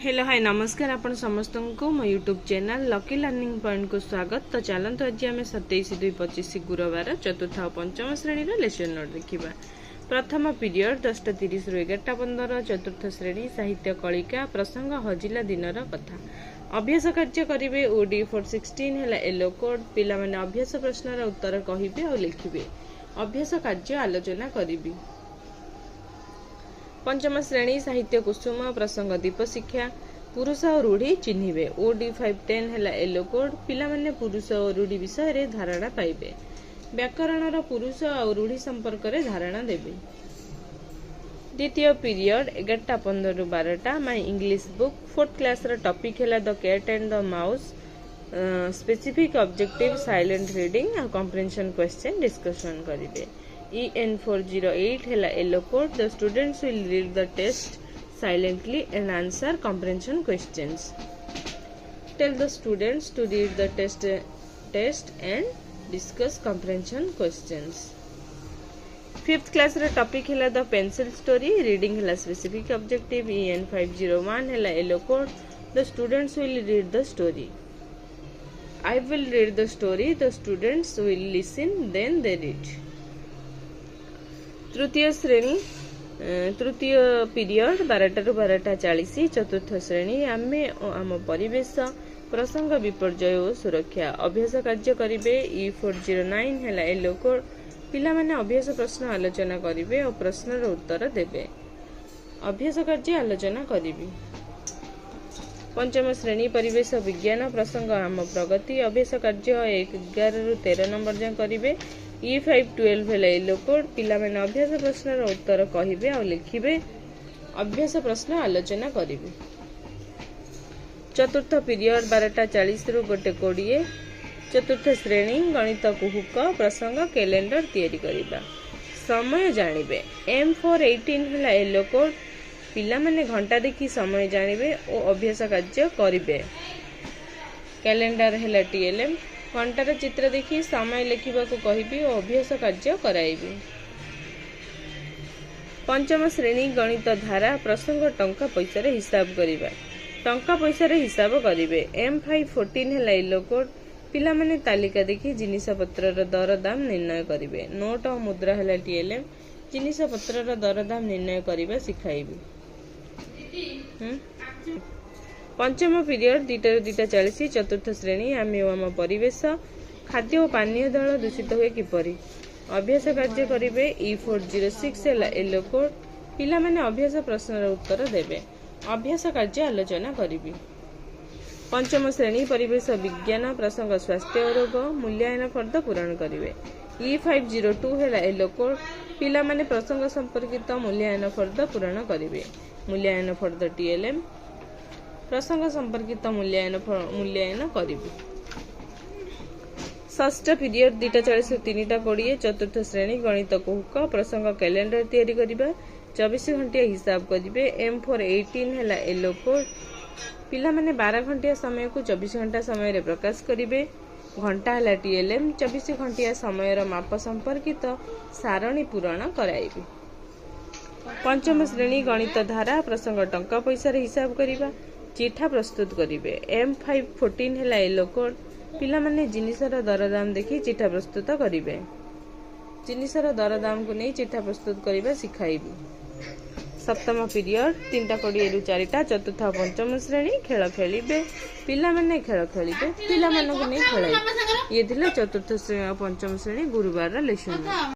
Hello hi नमस्कार आपण समस्त को मो YouTube channel lucky learning point को स्वागत। तो चलते आज आम 27/2/25 गुरुवार चतुर्थ और पंचम श्रेणी लेसन नोट देखा। प्रथम पीरियड 10:30 रु 11:15 चतुर्थ श्रेणी साहित्य कलिका प्रसंग हजिला दिनर कथा। अभ्यास कार्य करेंगे ओडी 416 है येलो कोड पिला माने अभ्यास प्रश्नर उत्तर कहिबे और लिखिबे। अभ्यास कार्य आलोचना करिबी। पंचम श्रेणी साहित्य कुसुम प्रसंग दीप शिक्षा पुरुष और रूढ़ी चिन्हिबे। ओडी 510 है येलो कोड पिला माने पुरुष और रूढ़ी विषय रे धारणा पाइबे। व्याकरण पुरुष और रूढ़ी संपर्क रे धारणा देबे। द्वितीय पीरियड 11:15 रु 12 my English book 4th class रा टॉपिक है the cat and the mouse specific objective silent reading और कॉम्प्रिहेंशन क्वेश्चन डिस्कशन करिवे। EN408 है yellow code the students will read the text silently and answer comprehension questions. Tell the students to read the test and discuss comprehension questions. 5th class रा topic है the pencil story reading है specific objective. EN501 है yellow code the students will read the story. I will read the story, the students will listen, then they read. तृतीय period 12 रु 12:40 चतुर्थ श्रेणी आमे आम परिवेश प्रसंग विपर्यय और सुरक्षा। अभ्यास कार्य करिवे। E409 है येलो कोड पिला माने अभ्यास प्रश्न आलोचना करिवे और प्रश्नर उत्तर देबे। अभ्यास कार्य आलोचना करिवे। पंचम श्रेणी परिवेश विज्ञान प्रसंग आम प्रगति अभ्यास कार्य 11 रु 13 नंबर जाए करिवे। E512 है येलो कोड पिला माने अभ्यास प्रश्नर उत्तर कहिबे और लिखिबे। अभ्यास प्रश्न आलोचना करिवे। चतुर्थ पीरियड 12:40 रु 1:20 चतुर्थ श्रेणी गणित कुहुक प्रसंग कैलेंडर तैयारी करिबा। समय जानिबे। M418 है येलो कोड पिला माने घंटा देखि समय जानिबे और अभ्यास कार्य करिबे। कैलेंडर है TLM घंटार चित्र देखि समय लिखा कहिबी और अभ्यास कार्य कराइबी। पंचम श्रेणी गणित धारा प्रसंग टंका पैसा रे हिसाब करिबा। टंका पैसा रे हिसाब करिवे। M514 है येलो कोड पिला माने तालिका देखि जिनिस पत्रर दर दाम निर्णय करिवे। नोट और मुद्रा है TLM जिनिस पत्रर दर दाम निर्णय करिबा सिखाइबी। पंचम पीरियड 2:40 चतुर्थ श्रेणी आमे आम परिवेश खाद्य और पानीय जल दूषित हुए किपरि। अभ्यास कार्य करिवे। E406 है येलो कोड पिला माने अभ्यास प्रश्नर उत्तर देबे। अभ्यास कार्य आलोचना करिवे। पंचम श्रेणी परिवेश विज्ञान प्रसंग स्वास्थ्य और रोग मूल्यांकन फर्द पूरण करिवे। E502 है येलो कोड पिला माने प्रसंग संपर्कित मूल्यांकन फर्द पूरण करिवे। मूल्यांकन फर्द TLM प्रसंग संपर्कित मूल्यांकन करिवे। षष्ठ पीरियड 2:40 रु 3:20 चतुर्थ श्रेणी गणित कुहुक प्रसंग कैलेंडर तैयारी करिबा। 24 घंटिया हिसाब करिवे। M418 है येलो कोड पिला माने 12 घंटिया समय को 24 घंटा समय रे प्रकाश करिवे। घंटा है TLM 24 घंटिया समय रो माप संपर्कित सारणी पूरण कराइबे। पंचम श्रेणी गणित धारा प्रसंग टंका पैसा रे हिसाब करिबा चिठा प्रस्तुत करिवे। M514 है येलो कोड पिला माने जिनिसर दरदाम देखि चिठा प्रस्तुत करिवे। जिनिसर दरदाम को नहीं चिठा प्रस्तुत करिबा सिखाइबी। सप्तम पीरियड 3:20 रु 4 चतुर्थ पंचम श्रेणी खेल खेलिबे। पिला माने खेल खेलिबे पिला मानक नहीं खेलाइबे। ये थिले चतुर्थ पंचम श्रेणी गुरुवार लेसन।